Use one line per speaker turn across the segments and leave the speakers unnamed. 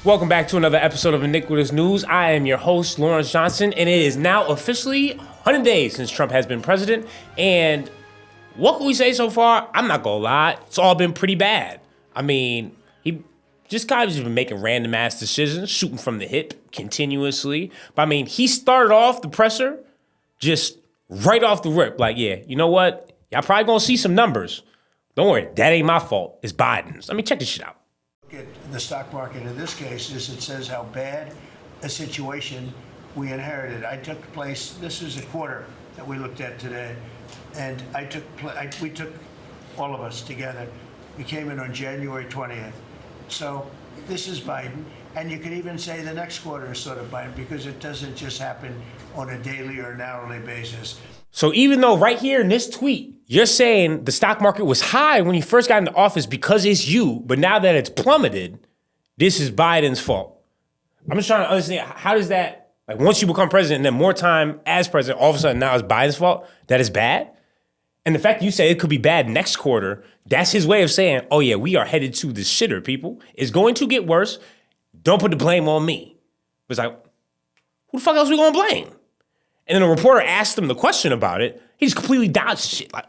Welcome back to another episode of Iniquitous News. I am your host, Lawrence Johnson, and it is now officially 100 days since Trump has been president. And what can we say so far? I'm not gonna lie, it's all been pretty bad. I mean, he just kind of just been making random ass decisions, shooting from the hip continuously. But I mean, he started off the presser just right off the rip. Like, yeah, you know what? Y'all probably gonna see some numbers. Don't worry, that ain't my fault. It's Biden's. Let me check this shit out.
At the stock market in this case is it says how bad a situation we inherited. This is a quarter that we looked at today, and we took all of us together. We came in on January 20th. So this is Biden, and you could even say the next quarter is sort of Biden because it doesn't just happen on a daily or an hourly basis.
So even though right here in this tweet, you're saying the stock market was high when he first got into office because it's you, but now that it's plummeted, this is Biden's fault. I'm just trying to understand, how does that, like once you become president and then more time as president, all of a sudden now it's Biden's fault? That is bad? And the fact that you say it could be bad next quarter, that's his way of saying, oh yeah, we are headed to the shitter, people. It's going to get worse. Don't put the blame on me. It's like, who the fuck else are we gonna blame? And then a reporter asked him the question about it. He just completely dodged shit. Like,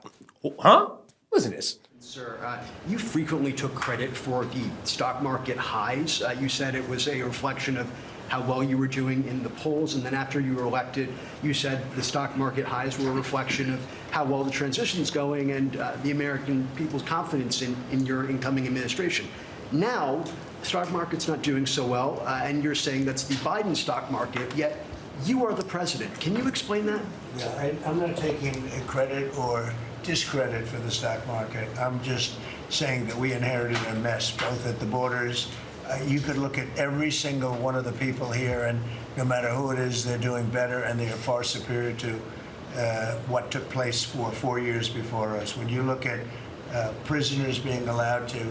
huh? Listen to this.
Sir, you frequently took credit for the stock market highs. You said it was a reflection of how well you were doing in the polls. And then after you were elected, you said the stock market highs were a reflection of how well the transition's going and the American people's confidence in your incoming administration. Now, the stock market's not doing so well, and you're saying that's the Biden stock market, yet you are the president. Can you explain that?
Yeah, I'm not taking credit or discredit for the stock market. I'm just saying that we inherited a mess, both at the borders. You could look at every single one of the people here, and no matter who it is, they're doing better, and they are far superior to what took place for 4 years before us. When you look at prisoners being allowed to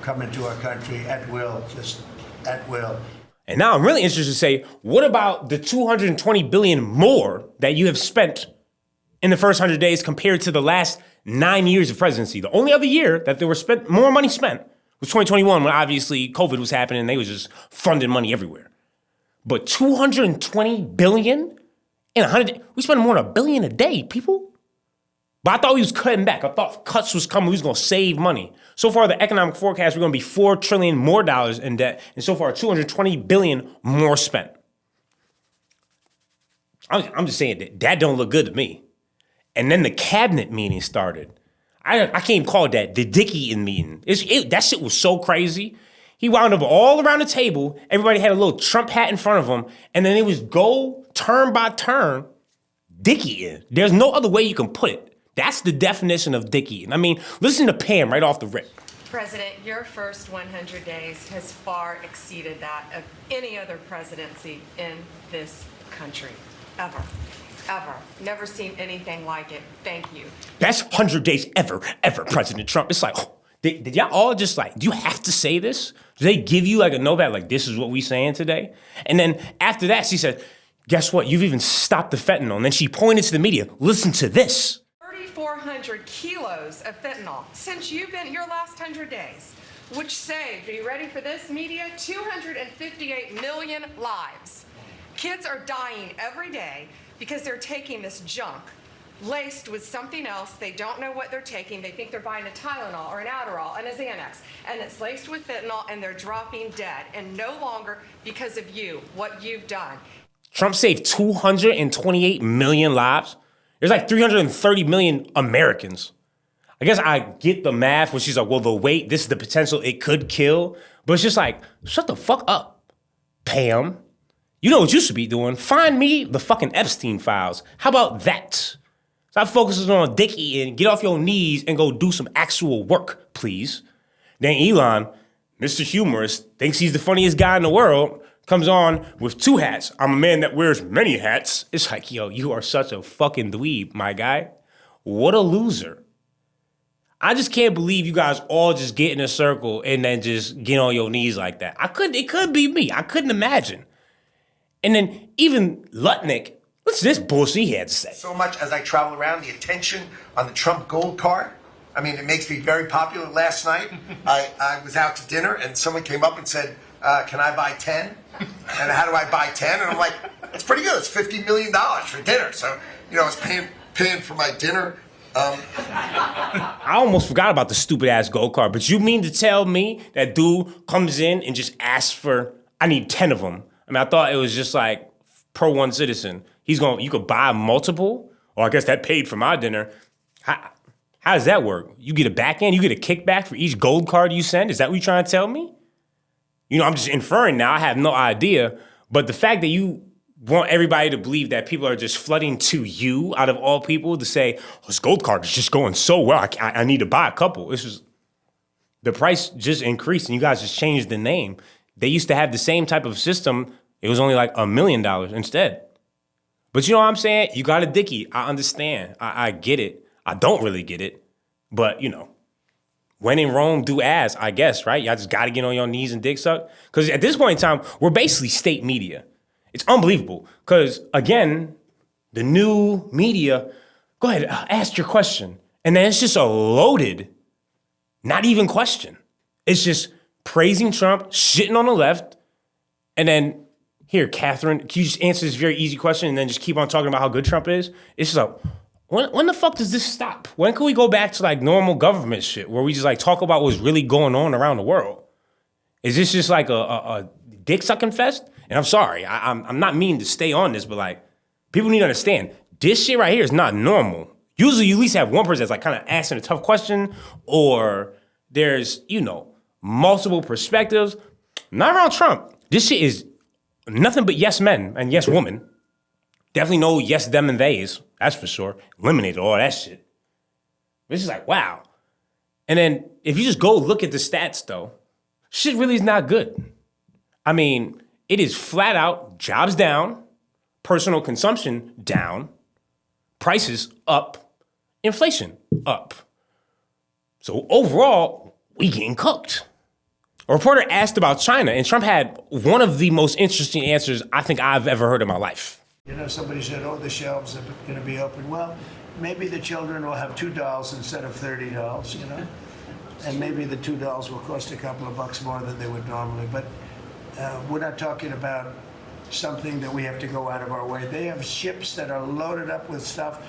come into our country at will, just at will.
And now I'm really interested to say, what about the $220 billion more that you have spent in the first 100 days compared to the last 9 years of presidency? The only other year that there was more money spent was 2021, when obviously COVID was happening and they was just funding money everywhere. But $220 billion in 100, we spend more than $1 billion a day, people. But I thought we was cutting back. I thought cuts was coming. We was going to save money. So far, the economic forecast, we're going to be $4 trillion more dollars in debt. And so far, $220 billion more spent. I'm just saying that don't look good to me. And then the cabinet meeting started. I can't even call it that, the Dickie-in meeting. That shit was so crazy. He wound up all around the table. Everybody had a little Trump hat in front of them. And then it was go turn by turn, Dickie-in. There's no other way you can put it. That's the definition of Dickie. I mean, listen to Pam right off the rip.
President, your first 100 days has far exceeded that of any other presidency in this country, ever. Ever. Never seen anything like it. Thank you.
Best 100 days ever, President Trump. It's like, did y'all all just like, do you have to say this? Do they give you like a notepad, like this is what we saying today? And then after that, she said, guess what? You've even stopped the fentanyl. And then she pointed to the media, listen to this.
3,400 kilos of fentanyl since you've been your last 100 days, which saved, are you ready for this, media? 258 million lives. Kids are dying every day because they're taking this junk laced with something else. They don't know what they're taking. They think they're buying a Tylenol or an Adderall and a Xanax, and it's laced with fentanyl, and they're dropping dead, and no longer because of you, what you've done.
Trump saved 228 million lives. There's like 330 million Americans. I guess I get the math where she's like, well, the weight, this is the potential it could kill. But it's just like, shut the fuck up, Pam. You know what you should be doing? Find me the fucking Epstein files. How about that? Stop focusing on Dickie and get off your knees and go do some actual work, please. Then Elon, Mr. Humorous, thinks he's the funniest guy in the world, comes on with two hats. I'm a man that wears many hats. It's like, yo, you are such a fucking dweeb, my guy. What a loser. I just can't believe you guys all just get in a circle and then just get on your knees like that. It could be me. I couldn't imagine. And then even Lutnik, what's this bullshit he had to say?
So much as I travel around, the attention on the Trump gold card, I mean, it makes me very popular. Last night, I was out to dinner and someone came up and said, can I buy 10? And how do I buy 10? And I'm like, it's pretty good. It's $50 million for dinner. So, I was paying for my dinner.
I almost forgot about the stupid ass gold card, but you mean to tell me that dude comes in and just asks for, I need 10 of them. I mean, I thought it was just like per one citizen. You could buy multiple, or I guess that paid for my dinner. How does that work? You get a back end, you get a kickback for each gold card you send? Is that what you're trying to tell me? I'm just inferring now, I have no idea. But the fact that you want everybody to believe that people are just flooding to you out of all people to say, oh, this gold card is just going so well, I need to buy a couple. It's just, the price just increased and you guys just changed the name. They used to have the same type of system. It was only like $1 million instead. But you know what I'm saying? You got a dickie. I understand. I get it. I don't really get it. But, when in Rome, do as, I guess, right? Y'all just got to get on your knees and dick suck. Because at this point in time, we're basically state media. It's unbelievable. Because, again, the new media, go ahead, ask your question. And then it's just a loaded, not even question. It's just praising Trump, shitting on the left, and then, here, Catherine, can you just answer this very easy question and then just keep on talking about how good Trump is? It's just like, when the fuck does this stop? When can we go back to like normal government shit where we just like talk about what's really going on around the world? Is this just like a dick sucking fest? And I'm sorry, I'm not meaning to stay on this, but like people need to understand this shit right here is not normal. Usually you at least have one person that's like kind of asking a tough question, or there's, multiple perspectives. Not around Trump. This shit is nothing but yes men and yes women. Definitely no yes them and theys. That's for sure. Eliminated all that shit. This is like, wow. And then if you just go look at the stats though, shit really is not good. I mean, it is flat out jobs down, personal consumption down, prices up, inflation up. So overall, we getting cooked. A reporter asked about China, and Trump had one of the most interesting answers I think I've ever heard in my life.
Somebody said, oh, the shelves are going to be open. Well, maybe the children will have $2 instead of $30, And maybe the $2 will cost a couple of bucks more than they would normally. But we're not talking about something that we have to go out of our way. They have ships that are loaded up with stuff,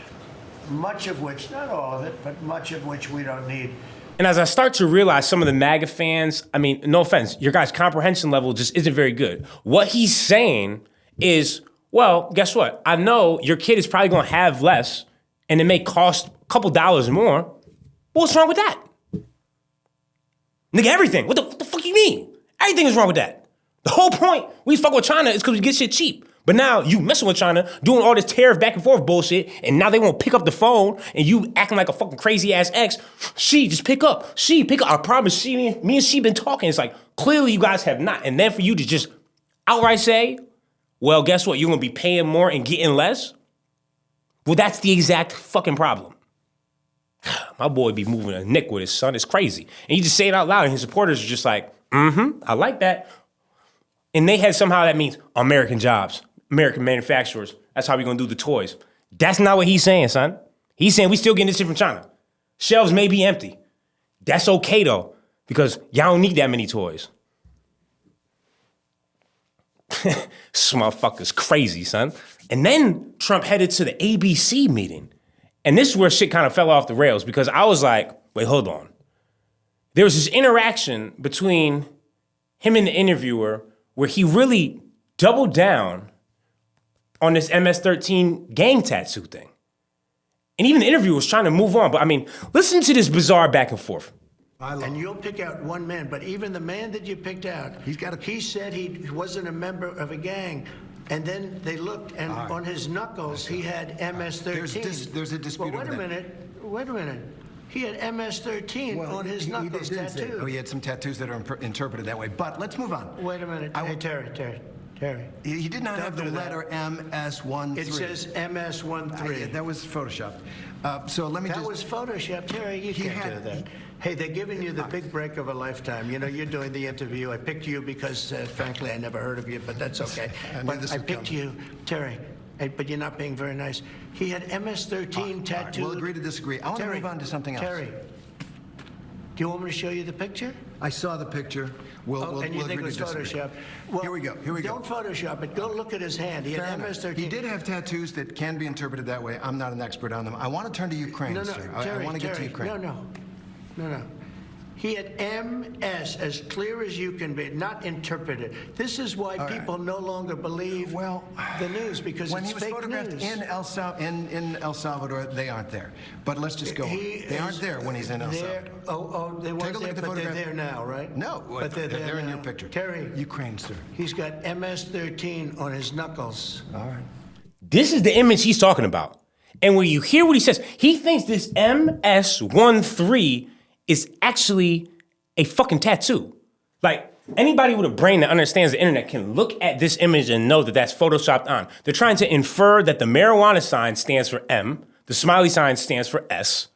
much of which, not all of it, but much of which we don't need.
And as I start to realize some of the MAGA fans, I mean, no offense, your guys' comprehension level just isn't very good. What he's saying is, well, guess what? I know your kid is probably going to have less, and it may cost a couple dollars more. Well, what's wrong with that? Nigga, everything. What the fuck you mean? Everything is wrong with that. The whole point we fuck with China is because we get shit cheap. But now you messing with China, doing all this tariff back and forth bullshit, and now they won't pick up the phone, and you acting like a fucking crazy ass ex. Just pick up. I promise me and she been talking. It's like, clearly you guys have not. And then for you to just outright say, well, guess what? You're gonna be paying more and getting less? Well, that's the exact fucking problem. My boy be moving iniquitous, son. It's crazy. And he just say it out loud, and his supporters are just like, I like that. And they had somehow that means American jobs, American manufacturers. That's how we gonna do the toys. That's not what he's saying, son. He's saying we still getting this shit from China. Shelves may be empty. That's okay though, because y'all don't need that many toys. This motherfucker's crazy, son. And then Trump headed to the ABC meeting. And this is where shit kind of fell off the rails, because I was like, wait, hold on. There was this interaction between him and the interviewer where he really doubled down on this MS13 gang tattoo thing. And even the interviewer was trying to move on. But I mean, listen to this bizarre back and forth.
And you'll pick out one man, but even the man that you picked out, he said he wasn't a member of a gang. And then they looked, and on his knuckles, he had MS13.
There's a dispute
over that. Wait a minute. He had MS13 on his knuckles tattooed.
Oh, he had some tattoos that are interpreted that way. But let's move on.
Wait a minute. Hey, Terry.
He did not have the letter MS13.
It says MS13.
That was photoshopped. So let me
That was photoshopped. Terry, you can't do that. Hey, they're giving you the big break of a lifetime. You're doing the interview. I picked you because, frankly, I never heard of you, but that's okay. But I picked you, Terry. But you're not being very nice. He had MS13 tattooed.
We'll agree to disagree. I want to move on to something else.
Terry, do you want me to show you the picture?
I saw the picture. We'll
And you think it
agree
was
to disagree.
Photoshop? Well,
Here we go.
Don't Photoshop it. Go look at his hand. He
Fair
had
enough.
MS13.
He did have tattoos that can be interpreted that way. I'm not an expert on them. I want to turn to Ukraine,
No,
sir.
Terry,
I want to get to
Terry,
Ukraine.
No. He had MS as clear as you can be, not interpreted. This is why people no longer believe the news, because
when
it's
he was
fake
photographed
news.
in El Salvador, they aren't there. But let's just go on. They aren't there when he's in El Salvador.
They weren't
Take a look
there,
at the
but
photograph.
they're there now, right?
No,
but they're there
in
now.
your picture.
Terry,
Ukraine, sir.
he's got MS13 on his knuckles.
All right.
This is the image he's talking about. And when you hear what he says, he thinks this MS13 is actually a fucking tattoo. Like, anybody with a brain that understands the internet can look at this image and know that that's photoshopped on. They're trying to infer that the marijuana sign stands for M, the smiley sign stands for S,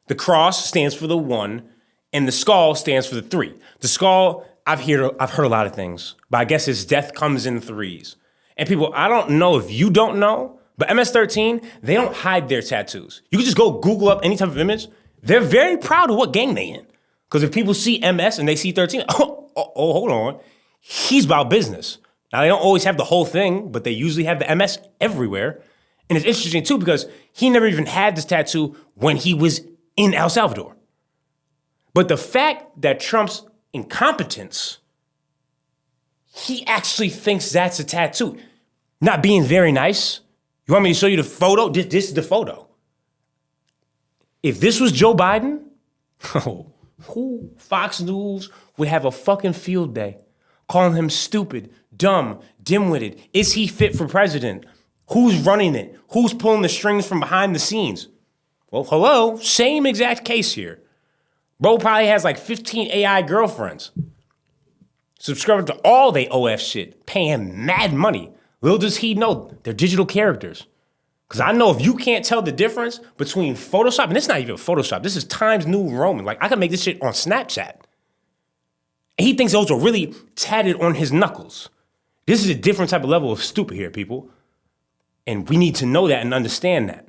the cross stands for the 1, and the skull stands for the 3. The skull, I've heard a lot of things, but I guess his death comes in 3s. And people, I don't know if you don't know, but MS13, they don't hide their tattoos. You can just go Google up any type of image. They're very proud of what gang they in. Because if people see MS and they see 13, hold on, he's about business. Now, they don't always have the whole thing, but they usually have the MS everywhere. And it's interesting, too, because he never even had this tattoo when he was in El Salvador. But the fact that Trump's incompetence, he actually thinks that's a tattoo. Not being very nice. You want me to show you the photo? This is the photo. If this was Joe Biden, Fox News would have a fucking field day, calling him stupid, dumb, dim-witted. Is he fit for president? Who's running it? Who's pulling the strings from behind the scenes? Well, hello, same exact case here. Bro probably has like 15 AI girlfriends. Subscribing to all they OF shit, paying mad money. Little does he know they're digital characters. Because I know if you can't tell the difference between Photoshop, and it's not even Photoshop, this is Times New Roman. Like, I can make this shit on Snapchat. And he thinks those are really tatted on his knuckles. This is a different type of level of stupid here, people. And we need to know that and understand that.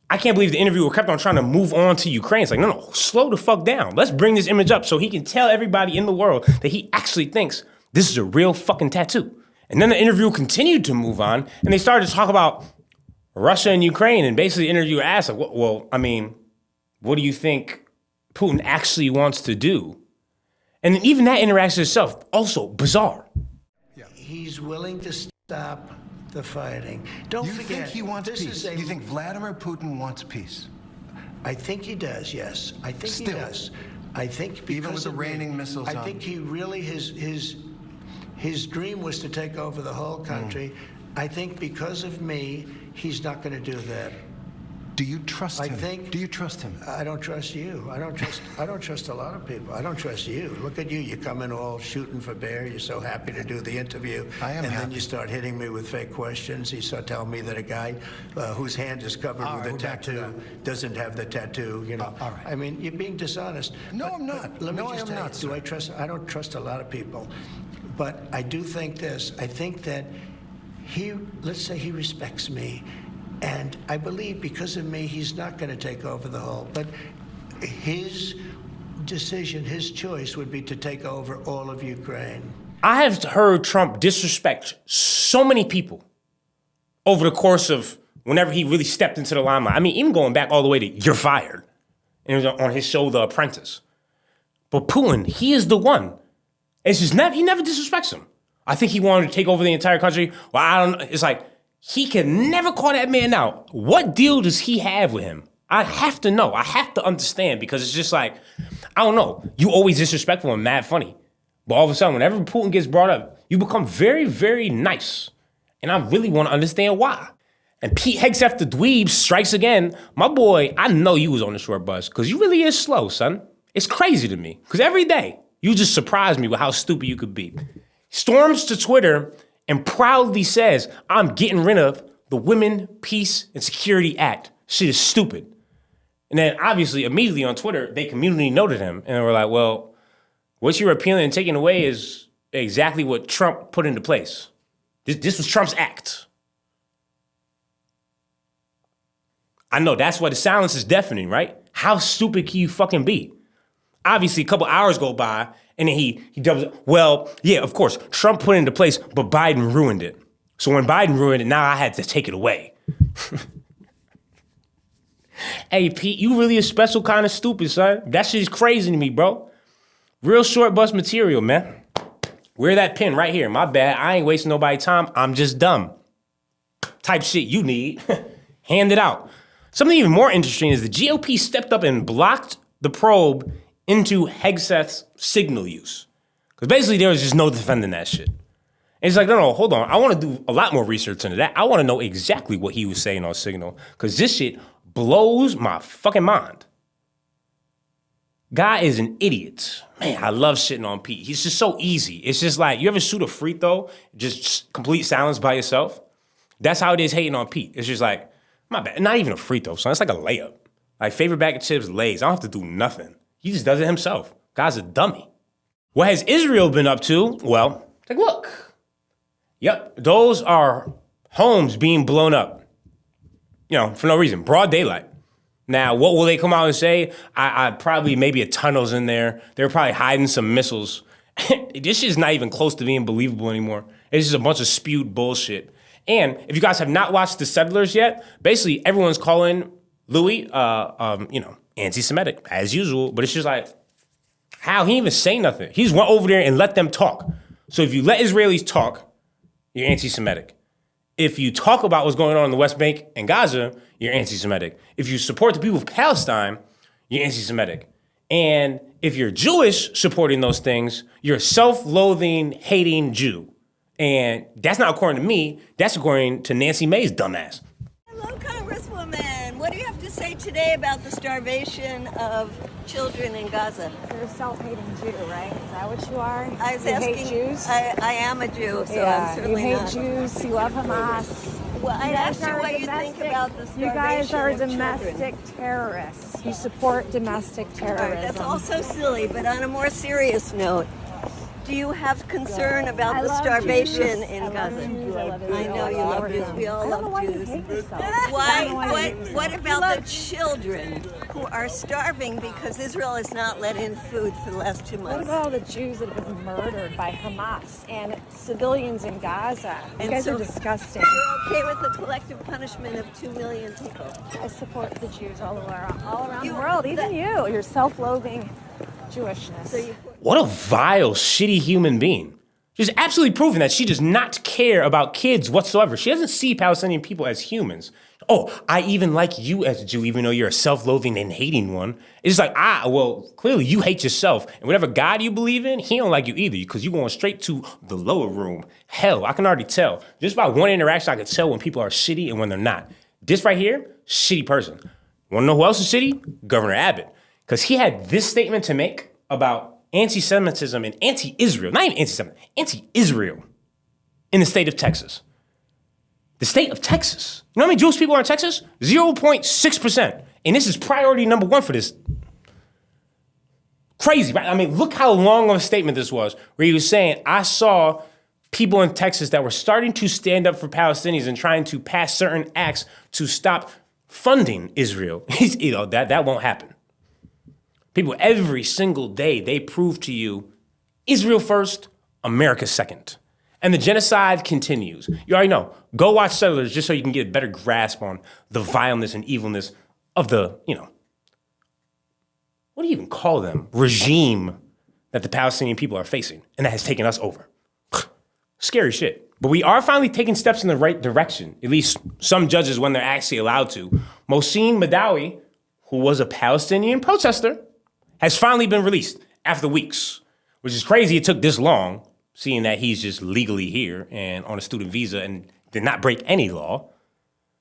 I can't believe the interviewer kept on trying to move on to Ukraine. It's like, no, slow the fuck down. Let's bring this image up so he can tell everybody in the world that he actually thinks this is a real fucking tattoo. And then the interview continued to move on, and they started to talk about Russia and Ukraine, and basically the interviewer asked, like, well, I mean, what do you think Putin actually wants to do? And then even that interaction itself, also bizarre.
He's willing to stop the fighting. Don't
You
forget,
think he wants
this
peace?
is a-
You think Vladimir Putin wants peace?
I think he does, yes. I think he
Still.
does. I think because
Even with the
of
raining
me,
missiles
I
on?
think he really, his dream was to take over the whole country. I think because of me, he's not going to do that.
Do you trust
I
him?
think-
Do you trust him?
I don't trust you. I don't trust a lot of people. I don't trust you. Look at you. You come in all shooting for bear. You're so happy to do the interview.
I am
And
happy.
then you start hitting me with fake questions. You start telling me that a guy whose hand is covered
All
with
right,
a
we're back to
tattoo doesn't have the tattoo, you know.
All right.
I mean, you're being dishonest.
No,
But-
I'm not.
but Let me
No,
just
I am
tell
not,
you,
sir.
do I trust? I don't trust a lot of people. But I do think this. I think that let's say he respects me. And I believe because of me, he's not going to take over the whole. But his decision, his choice would be to take over all of Ukraine.
I have heard Trump disrespect so many people over the course of whenever he really stepped into the limelight. I mean, even going back all the way to "You're fired," and it was on his show, The Apprentice. But Putin, he is the one. It's just he never disrespects him. I think he wanted to take over the entire country. Well, I don't know. It's like, he can never call that man out. What deal does he have with him? I have to know. I have to understand, because it's just like, I don't know. You always disrespectful and mad funny. But all of a sudden, whenever Putin gets brought up, you become very, very nice. And I really want to understand why. And Pete Hegseth the dweeb strikes again. My boy, I know you was on the short bus, because you really is slow, son. It's crazy to me, because every day, you just surprise me with how stupid you could be. Storms to Twitter and proudly says, I'm getting rid of the Women, Peace, and Security Act. Shit is stupid. And then obviously, immediately on Twitter, they community noted him. And they were like, well, what you're appealing and taking away is exactly what Trump put into place. This was Trump's act. I know, that's why the silence is deafening, right? How stupid can you fucking be? Obviously, a couple hours go by, and then he doubles. Well, yeah, of course, Trump put it into place, but Biden ruined it. So when Biden ruined it, now I had to take it away. Hey, Pete, you really a special kind of stupid, son. That shit is crazy to me, bro. Real short bus material, man. Wear that pen right here. My bad. I ain't wasting nobody's time. I'm just dumb. Type shit you need. Hand it out. Something even more interesting is the GOP stepped up and blocked the probe into Hegseth's signal use. Because basically there was just no defending that shit. And it's like, no, hold on. I want to do a lot more research into that. I want to know exactly what he was saying on signal. Because this shit blows my fucking mind. Guy is an idiot. Man, I love shitting on Pete. He's just so easy. It's just like, you ever shoot a free throw, just complete silence by yourself? That's how it is hating on Pete. It's just like, my bad. Not even a free throw, son. It's like a layup. Like favorite bag of chips, Lay's. I don't have to do nothing. He just does it himself. Guy's a dummy. What has Israel been up to? Well, take a look. Yep, those are homes being blown up. You know, for no reason. Broad daylight. Now, what will they come out and say? I probably maybe a tunnel's in there. They're probably hiding some missiles. This shit's not even close to being believable anymore. It's just a bunch of spewed bullshit. And if you guys have not watched The Settlers yet, basically everyone's calling Louis, anti-Semitic as usual. But it's just like, how? He didn't even say nothing. He just went over there and let them talk. So if you let Israelis talk, you're anti-Semitic. If you talk about what's going on in the West Bank and Gaza, you're anti-Semitic. If you support the people of Palestine, you're anti-Semitic. And if you're Jewish supporting those things, you're a self-loathing, hating Jew. And that's not according to me. That's according to Nancy Mace's dumbass.
Hello, Congresswoman. What do you have to say today about the starvation of children in Gaza?
You're a self-hating Jew, right? Is that what you are?
I was
you
asking,
hate Jews?
I am a Jew, so
yeah,
I'm certainly
you hate
not.
Jews. You love Hamas.
Well, I asked you what you think about the starvation
You guys are
of
domestic
children.
terrorists. You support domestic terrorism.
All right, that's also silly, but on a more serious note, do you have concern about the starvation in Gaza? I know you love Jews. We all love Jews. What about the children who are starving because Israel has not let in food for the last 2 months?
What about all the Jews that have been murdered by Hamas and civilians in Gaza? You guys are disgusting.
You're okay with the collective punishment of 2 million people?
I support the Jews all around the world, even you. You're self-loathing Jewishness.
What a vile, shitty human being. She's absolutely proven that she does not care about kids whatsoever. She doesn't see Palestinian people as humans. Oh, I even like you as a Jew, even though you're a self-loathing and hating one. It's like, well, clearly you hate yourself. And whatever God you believe in, he don't like you either, because you're going straight to the lower room. Hell, I can already tell. Just by one interaction, I can tell when people are shitty and when they're not. This right here, shitty person. Want to know who else is shitty? Governor Abbott. Because he had this statement to make about anti-Semitism and anti-Israel, not even anti-Semitism, anti-Israel in the state of Texas. The state of Texas. You know how many Jewish people are in Texas? 0.6%. And this is priority number one for this. Crazy, right? I mean, look how long of a statement this was, where he was saying, I saw people in Texas that were starting to stand up for Palestinians and trying to pass certain acts to stop funding Israel. That won't happen. People, every single day, they prove to you Israel first, America second. And the genocide continues. You already know. Go watch Settlers just so you can get a better grasp on the vileness and evilness of the, what do you even call them? Regime that the Palestinian people are facing. And that has taken us over. Scary shit. But we are finally taking steps in the right direction. At least some judges when they're actually allowed to. Mohsin Madawi, who was a Palestinian protester, has finally been released after weeks, which is crazy it took this long, seeing that he's just legally here and on a student visa and did not break any law.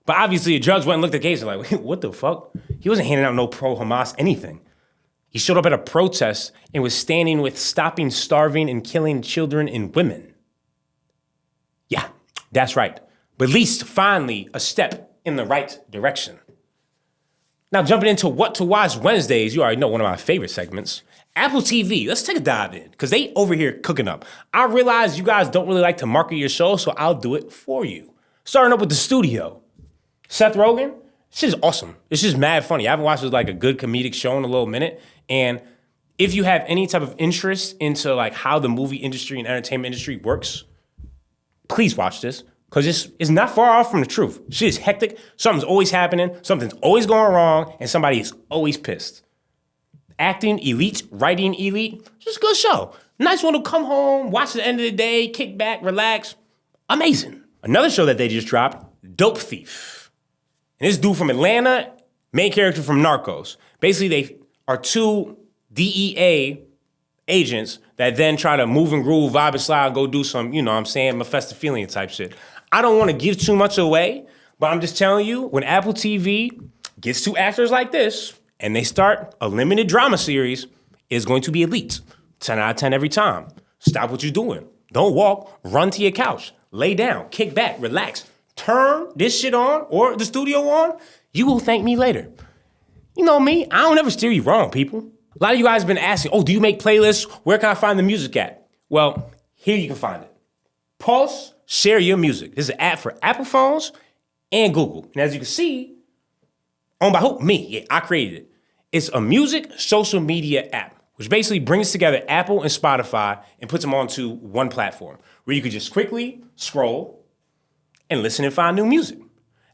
But obviously a judge went and looked at the case and like, what the fuck? He wasn't handing out no pro-Hamas anything. He showed up at a protest and was standing with stopping starving and killing children and women. Yeah, that's right. But at least finally a step in the right direction. Now, jumping into What to Watch Wednesdays, you already know one of my favorite segments. Apple TV, let's take a dive in, because they over here cooking up. I realize you guys don't really like to market your show, so I'll do it for you. Starting up with The Studio. Seth Rogen, this is awesome. It's just mad funny. I haven't watched like a good comedic show in a little minute, and if you have any type of interest into like how the movie industry and entertainment industry works, please watch this. Because it's not far off from the truth. Shit is hectic. Something's always happening. Something's always going wrong. And somebody is always pissed. Acting elite, writing elite. Just a good show. Nice one to come home, watch at the end of the day, kick back, relax. Amazing. Another show that they just dropped, Dope Thief. And this dude from Atlanta, main character from Narcos. Basically, they are two DEA agents that then try to move and groove, vibe and slide, and go do some, you know what I'm saying, Mephistophelian type shit. I don't want to give too much away, but I'm just telling you, when Apple TV gets two actors like this, and they start a limited drama series, it's going to be elite. 10 out of 10 every time. Stop what you're doing. Don't walk, run to your couch, lay down, kick back, relax, turn this shit on or the studio on. You will thank me later. You know me, I don't ever steer you wrong, people. A lot of you guys have been asking, oh, do you make playlists? Where can I find the music at? Well, here you can find it. Pulse, share your music. This is an app for Apple phones and Google. And as you can see, owned by who? Me. Yeah, I created it. It's a music social media app, which basically brings together Apple and Spotify and puts them onto one platform where you could just quickly scroll and listen and find new music.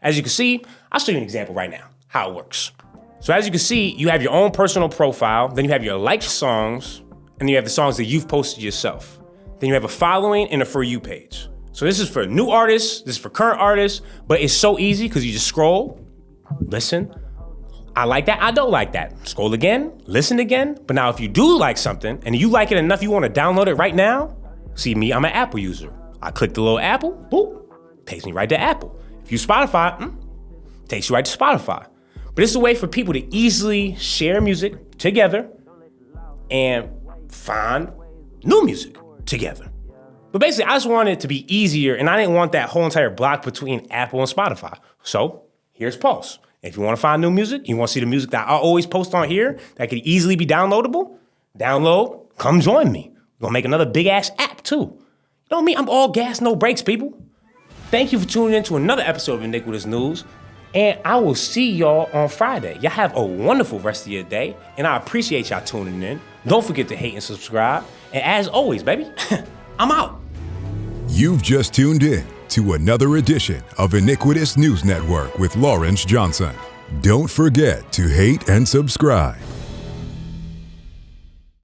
As you can see, I'll show you an example right now, how it works. So as you can see, you have your own personal profile, then you have your liked songs, and then you have the songs that you've posted yourself. Then you have a following and a For You page. So this is for new artists, this is for current artists, but it's so easy because you just scroll, listen, I like that, I don't like that. Scroll again, listen again. But now if you do like something and you like it enough you want to download it right now, see me, I'm an Apple user. I click the little Apple, boop, takes me right to Apple. If you Spotify, takes you right to Spotify. But it's a way for people to easily share music together and find new music together. But basically, I just wanted it to be easier, and I didn't want that whole entire block between Apple and Spotify. So here's Pulse. If you want to find new music, you want to see the music that I always post on here that could easily be downloadable, download, come join me. We're going to make another big-ass app, too. You know me, I'm all gas, no breaks, people. Thank you for tuning in to another episode of Iniquitous News, and I will see y'all on Friday. Y'all have a wonderful rest of your day, and I appreciate y'all tuning in. Don't forget to hate and subscribe. And as always, baby, I'm out.
You've just tuned in to another edition of Iniquitous News Network with Lawrence Johnson. Don't forget to hate and subscribe.